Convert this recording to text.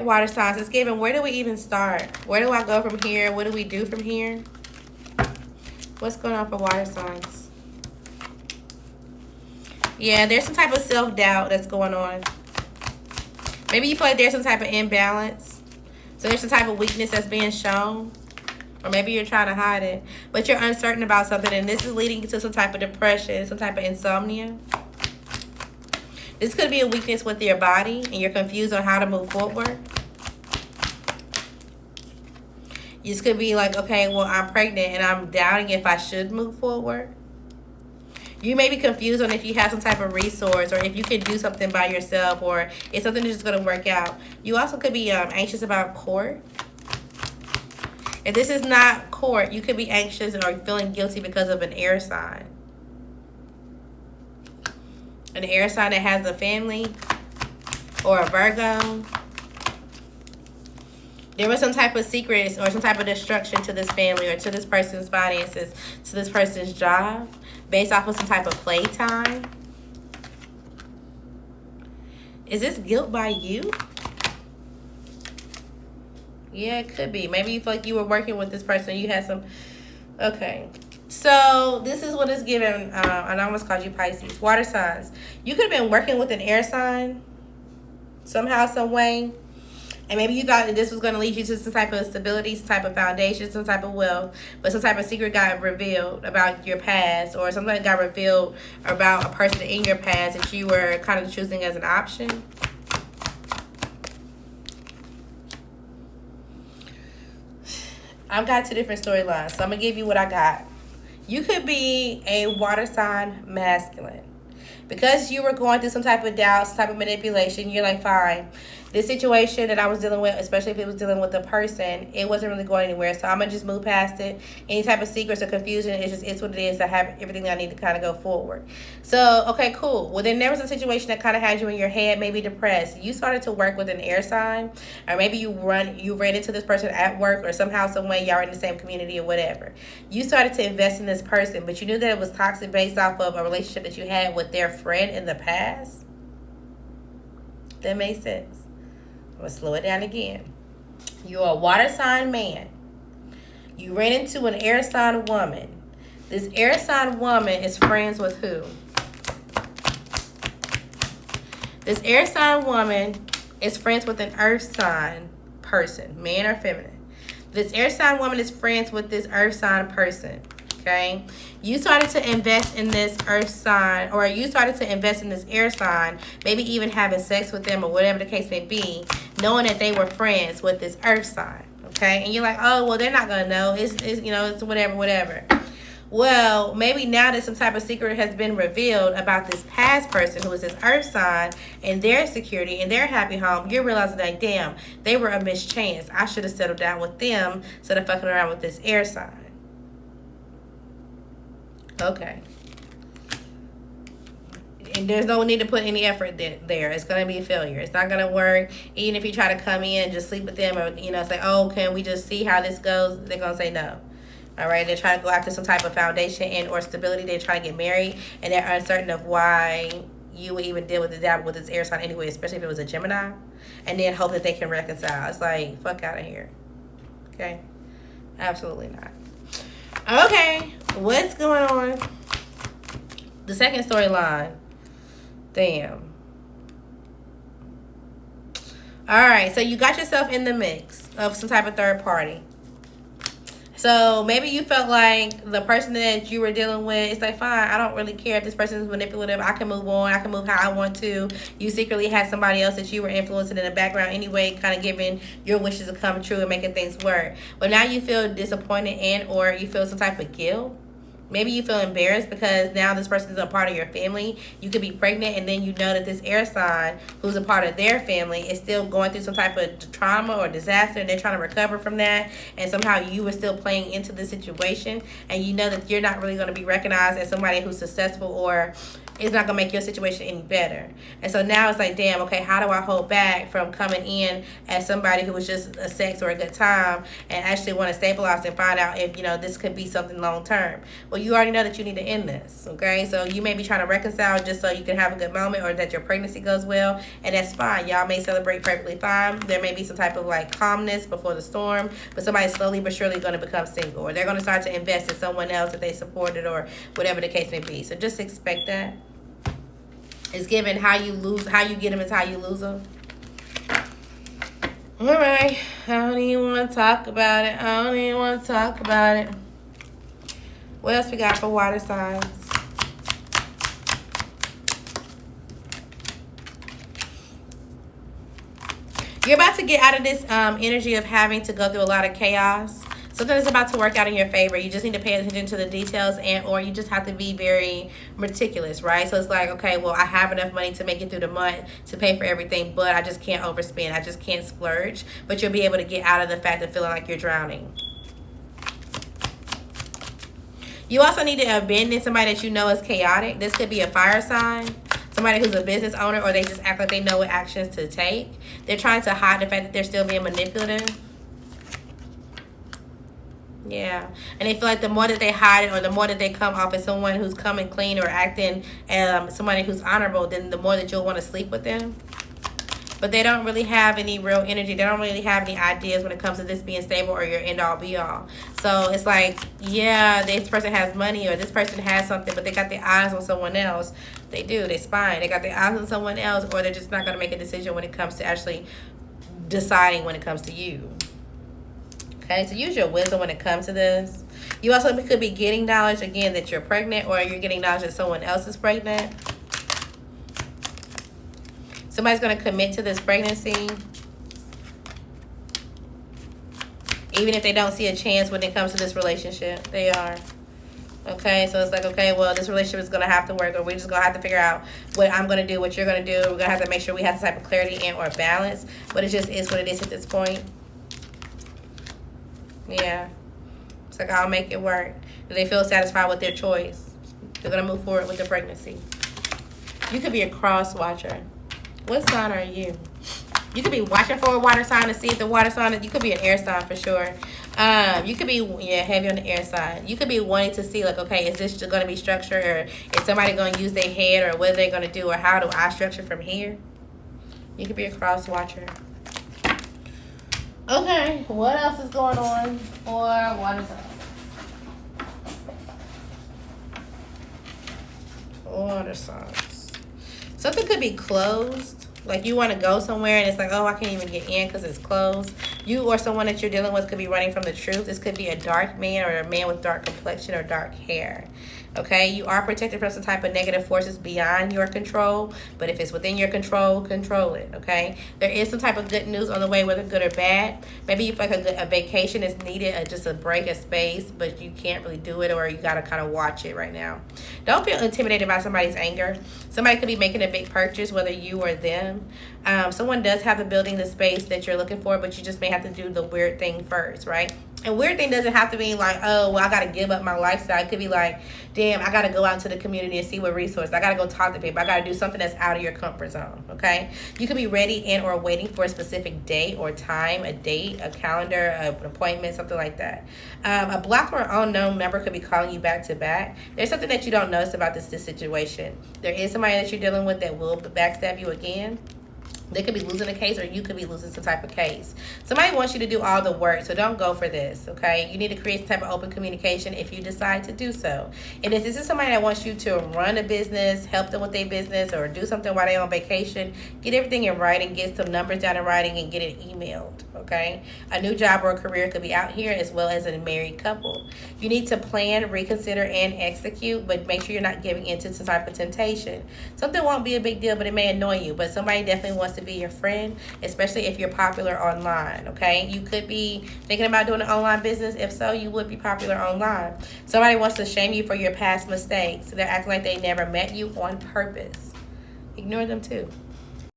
Water signs, it's giving, where do we even start? Where do I go from here? What do we do from here? What's going on for water signs? Yeah, there's some type of self-doubt that's going on. Maybe you feel like there's some type of imbalance. So there's some type of weakness that's being shown. Or maybe you're trying to hide it. But you're uncertain about something. And this is leading to some type of depression, some type of insomnia. This could be a weakness with your body. And you're confused on how to move forward. This could be like, okay, well, I'm pregnant and I'm doubting if I should move forward. You may be confused on if you have some type of resource or if you can do something by yourself or if something is just going to work out. You also could be anxious about court. If this is not court, you could be anxious or feeling guilty because of an air sign. An air sign that has a family or a Virgo. There was some type of secrets or some type of destruction to this family or to this person's finances, to this person's job, based off of some type of playtime. Is this guilt by you? Yeah, it could be. Maybe you feel like you were working with this person. You had some... Okay. So, this is what it's giving. I almost called you Pisces. Water signs. You could have been working with an air sign. Somehow, some way. And maybe you thought that this was going to lead you to some type of stability, some type of foundation, some type of wealth. But some type of secret got revealed about your past. Or something got revealed about a person in your past that you were kind of choosing as an option. I've got two different storylines. So I'm going to give you what I got. You could be a water sign masculine. Because you were going through some type of doubt, some type of manipulation, you're like, fine. This situation that I was dealing with, especially if it was dealing with a person, it wasn't really going anywhere. So I'm going to just move past it. Any type of secrets or confusion, it's what it is. I have everything that I need to kind of go forward. So, okay, cool. Well, then there was a situation that kind of had you in your head, maybe depressed. You started to work with an air sign. Or maybe you ran into this person at work or somehow, some way, y'all are in the same community or whatever. You started to invest in this person, but you knew that it was toxic based off of a relationship that you had with their friend in the past. That makes sense. I'm going to slow it down again. You're a water sign man. You ran into an air sign woman. This air sign woman is friends with who? This air sign woman is friends with an earth sign person, man or feminine. This air sign woman is friends with this earth sign person. Okay, you started to invest in this earth sign, or you started to invest in this air sign, maybe even having sex with them or whatever the case may be, knowing that they were friends with this earth sign. Okay, and you're like, oh, well, they're not gonna know. It's it's whatever. Well, maybe now that some type of secret has been revealed about this past person who is this earth sign and their security and their happy home, you're realizing that, damn, they were a mischance. I should have settled down with them instead of fucking around with this air sign. Okay. And there's no need to put any effort there. It's going to be a failure. It's not going to work. Even if you try to come in and just sleep with them or, say, oh, can we just see how this goes? They're going to say no. All right. They're trying to go after some type of foundation and or stability. They're trying to get married. And they're uncertain of why you would even deal with this air sign anyway, especially if it was a Gemini. And then hope that they can reconcile. It's like, fuck out of here. Okay. Absolutely not. Okay, what's going on? The second storyline. Damn. Alright, so you got yourself in the mix of some type of third party. So maybe you felt like the person that you were dealing with, it's like, fine, I don't really care if this person is manipulative. I can move on. I can move how I want to. You secretly had somebody else that you were influencing in the background anyway, kind of giving your wishes to come true and making things work. But now you feel disappointed and or you feel some type of guilt. Maybe you feel embarrassed because now this person is a part of your family. You could be pregnant and then you know that this air sign who's a part of their family is still going through some type of trauma or disaster and they're trying to recover from that. And somehow you were still playing into the situation and you know that you're not really going to be recognized as somebody who's successful or it's not gonna make your situation any better. And so now it's like, damn, okay, how do I hold back from coming in as somebody who was just a sex or a good time and actually want to stabilize and find out if, this could be something long term. Well, you already know that you need to end this, okay? So you may be trying to reconcile just so you can have a good moment or that your pregnancy goes well, and that's fine. Y'all may celebrate perfectly fine. There may be some type of like calmness before the storm, but somebody's slowly but surely going to become single, or they're going to start to invest in someone else that they supported, or whatever the case may be. So just expect that. It's given how you get them is how you lose them. All right. I don't even want to talk about it. What else we got for water signs? You're about to get out of this energy of having to go through a lot of chaos. Something is about to work out in your favor. You just need to pay attention to the details, or you just have to be very meticulous, right? So it's like, okay, well, I have enough money to make it through the month to pay for everything, but I just can't overspend. I just can't splurge. But you'll be able to get out of the fact of feeling like you're drowning. You also need to abandon somebody that you know is chaotic. This could be a fire sign, somebody who's a business owner, or they just act like they know what actions to take. They're trying to hide the fact that they're still being manipulative. Yeah, and they feel like the more that they hide it, or the more that they come off as someone who's coming clean or acting somebody who's honorable, then the more that you'll want to sleep with them. But they don't really have any real energy. They don't really have any ideas when it comes to this being stable or your end-all be-all. So it's like, yeah, this person has money or this person has something, but they got their eyes on someone else. They do. They're spying. They got their eyes on someone else, or they're just not going to make a decision when it comes to actually deciding when it comes to you. Okay, so use your wisdom when it comes to this. You also could be getting knowledge, again, that you're pregnant, or you're getting knowledge that someone else is pregnant. Somebody's going to commit to this pregnancy, even if they don't see a chance when it comes to this relationship. They are. Okay, so it's like, okay, well, this relationship is going to have to work, or we're just going to have to figure out what I'm going to do, what you're going to do. We're going to have to make sure we have some type of clarity and or balance, but it just is what it is at this point. Yeah. It's like, I'll make it work. Do they feel satisfied with their choice? They're going to move forward with the pregnancy. You could be a cross watcher. What sign are you? You could be watching for a water sign to see if the water sign, you could be an air sign for sure. You could be, heavy on the air side. You could be wanting to see, like, okay, is this going to be structured, or is somebody going to use their head, or what are they going to do, or how do I structure from here? You could be a cross watcher. Okay, what else is going on for water signs? Water signs. Something could be closed. Like you want to go somewhere and it's like, oh, I can't even get in because it's closed. You or someone that you're dealing with could be running from the truth. This could be a dark man or a man with dark complexion or dark hair. Okay, you are protected from some type of negative forces beyond your control, but if it's within your control, control it. Okay, there is some type of good news on the way, whether good or bad. Maybe you feel like a vacation is needed, just a break, a space, but you can't really do it, or you got to kind of watch it right now. Don't feel intimidated by somebody's anger. Somebody could be making a big purchase, whether you or them. Someone does have the building, the space that you're looking for, but you just may have to do the weird thing first, right? And weird thing doesn't have to be like, oh, well, I got to give up my lifestyle. It could be like, damn, I got to go out into the community and see what resources. I got to go talk to people. I got to do something that's out of your comfort zone, okay? You could be ready and or waiting for a specific date or time, a date, a calendar, an appointment, something like that. A blocked or unknown number could be calling you back to back. There's something that you don't notice about this situation. There is somebody that you're dealing with that will backstab you again. They could be losing a case, or you could be losing some type of case. Somebody wants you to do all the work, so don't go for this, okay? You need to create some type of open communication if you decide to do so. And if this is somebody that wants you to run a business, help them with their business, or do something while they're on vacation, get everything in writing, get some numbers down in writing, and get it emailed, okay? A new job or a career could be out here, as well as a married couple. You need to plan, reconsider, and execute, but make sure you're not giving into some type of temptation. Something won't be a big deal, but it may annoy you, but somebody definitely wants to be your friend, especially if you're popular online, okay? You could be thinking about doing an online business. If so, you would be popular online. Somebody wants to shame you for your past mistakes. They're acting like they never met you on purpose. Ignore them too.